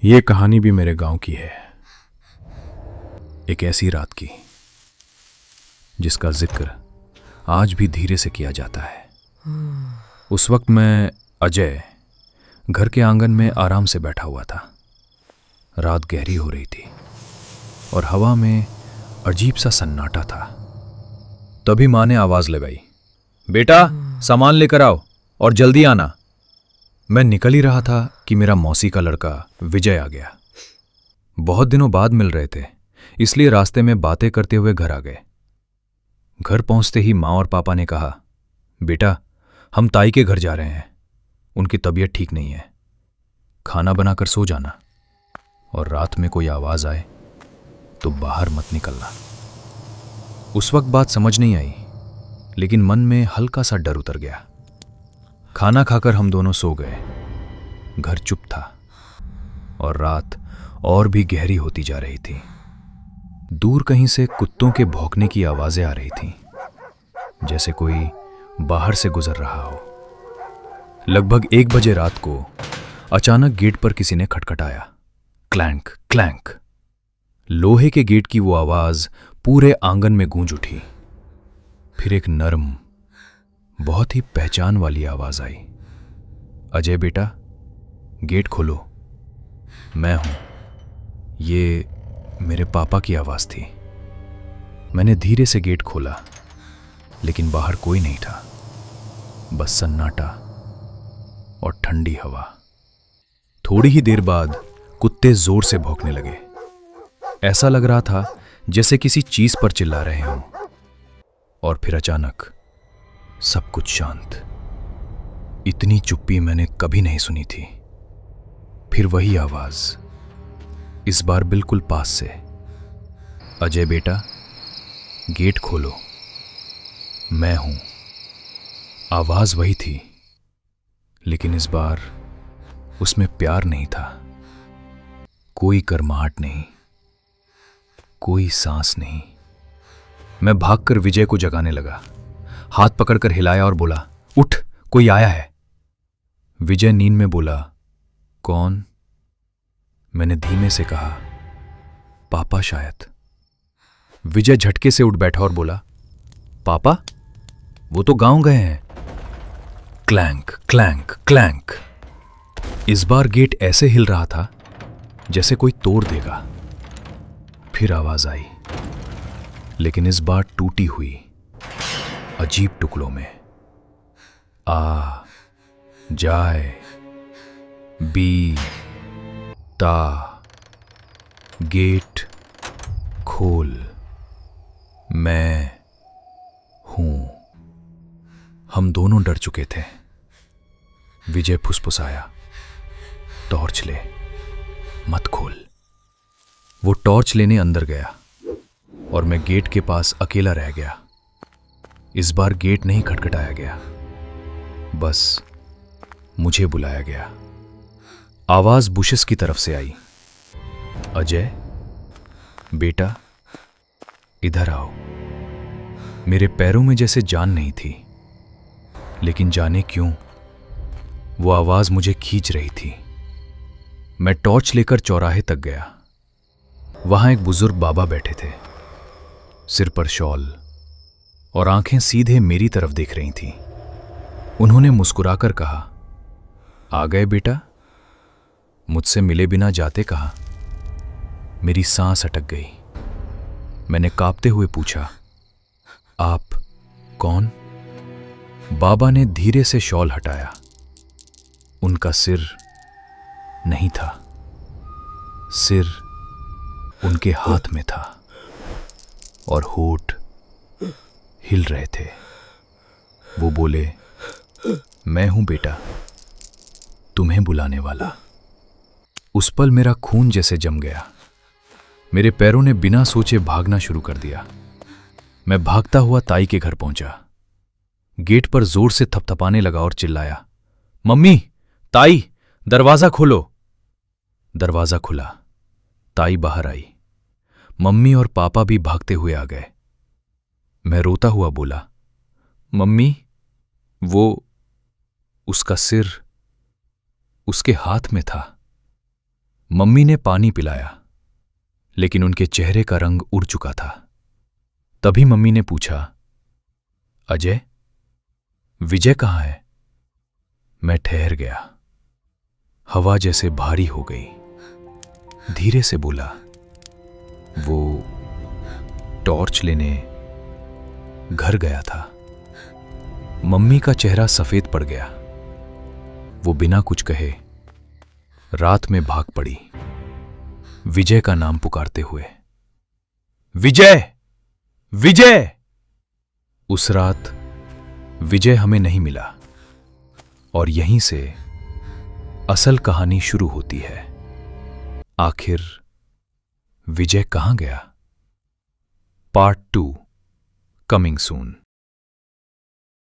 ये कहानी भी मेरे गांव की है। एक ऐसी रात की जिसका जिक्र आज भी धीरे से किया जाता है। उस वक्त मैं अजय घर के आंगन में आराम से बैठा हुआ था। रात गहरी हो रही थी और हवा में अजीब सा सन्नाटा था। तभी माँ ने आवाज लगाई, बेटा सामान लेकर आओ और जल्दी आना। मैं निकल ही रहा था कि मेरा मौसी का लड़का विजय आ गया। बहुत दिनों बाद मिल रहे थे, इसलिए रास्ते में बातें करते हुए घर आ गए। घर पहुंचते ही माँ और पापा ने कहा, बेटा हम ताई के घर जा रहे हैं, उनकी तबीयत ठीक नहीं है, खाना बनाकर सो जाना और रात में कोई आवाज आए तो बाहर मत निकलना। उस वक्त बात समझ नहीं आई, लेकिन मन में हल्का सा डर उतर गया। खाना खाकर हम दोनों सो गए। घर चुप था और रात और भी गहरी होती जा रही थी। दूर कहीं से कुत्तों के भौंकने की आवाजें आ रही थीं, जैसे कोई बाहर से गुजर रहा हो। लगभग 1 बजे रात को अचानक गेट पर किसी ने खटखटाया। Clank clank. लोहे के गेट की वो आवाज पूरे आंगन में गूंज उठी। फिर एक नरम, बहुत ही पहचान वाली आवाज आई, अजय बेटा गेट खोलो, मैं हूं। ये मेरे पापा की आवाज थी। मैंने धीरे से गेट खोला, लेकिन बाहर कोई नहीं था, बस सन्नाटा और ठंडी हवा। थोड़ी ही देर बाद कुत्ते जोर से भौंकने लगे। ऐसा लग रहा था जैसे किसी चीज पर चिल्ला रहे हों। और फिर अचानक सब कुछ शांत। इतनी चुप्पी मैंने कभी नहीं सुनी थी। फिर वही आवाज, इस बार बिल्कुल पास से, अजय बेटा गेट खोलो, मैं हूं। आवाज वही थी, लेकिन इस बार उसमें प्यार नहीं था। कोई गर्माहट नहीं, कोई सांस नहीं। मैं भागकर विजय को जगाने लगा, हाथ पकड़कर हिलाया और बोला, उठ, कोई आया है। विजय नींद में बोला, कौन? मैंने धीमे से कहा, पापा शायद। विजय झटके से उठ बैठा और बोला, पापा? वो तो गांव गए हैं। Clank clank clank. इस बार गेट ऐसे हिल रहा था जैसे कोई तोड़ देगा। फिर आवाज आई, लेकिन इस बार टूटी हुई, अजीब टुकड़ों में। आ जाए बी ता, गेट खोल, मैं हूं। हम दोनों डर चुके थे। विजय फुसफुसाया, टॉर्च ले, मत खोल। वो टॉर्च लेने अंदर गया और मैं गेट के पास अकेला रह गया। इस बार गेट नहीं खटखटाया गया, बस मुझे बुलाया गया। आवाज बुशेस की तरफ से आई, अजय बेटा इधर आओ। मेरे पैरों में जैसे जान नहीं थी, लेकिन जाने क्यों वो आवाज मुझे खींच रही थी। मैं टॉर्च लेकर चौराहे तक गया। वहां एक बुजुर्ग बाबा बैठे थे, सिर पर शॉल और आंखें सीधे मेरी तरफ देख रही थीं। उन्होंने मुस्कुराकर कहा, आ गए बेटा? मुझसे मिले बिना जाते कहाँ? मेरी सांस अटक गई। मैंने कांपते हुए पूछा, आप कौन? बाबा ने धीरे से शॉल हटाया। उनका सिर नहीं था, सिर उनके हाथ में था और होठ हिल रहे थे। वो बोले, मैं हूं बेटा, तुम्हें बुलाने वाला। उस पल मेरा खून जैसे जम गया। मेरे पैरों ने बिना सोचे भागना शुरू कर दिया। मैं भागता हुआ ताई के घर पहुंचा। गेट पर जोर से थपथपाने लगा और चिल्लाया, मम्मी, ताई, दरवाजा खोलो। दरवाजा खुला। ताई बाहर आई। मम्मी और पापा भी भागते हुए आ गए। मैं रोता हुआ बोला, मम्मी, वो उसका सिर उसके हाथ में था। मम्मी ने पानी पिलाया, लेकिन उनके चेहरे का रंग उड़ चुका था। तभी मम्मी ने पूछा, अजय, विजय कहाँ है? मैं ठहर गया। हवा जैसे भारी हो गई। धीरे से बोला, वो टॉर्च लेने घर गया था। मम्मी का चेहरा सफेद पड़ गया। वो बिना कुछ कहे रात में भाग पड़ी, विजय का नाम पुकारते हुए। विजय, विजय! उस रात विजय हमें नहीं मिला और यहीं से असल कहानी शुरू होती है। आखिर विजय कहां गया? Part 2 coming soon.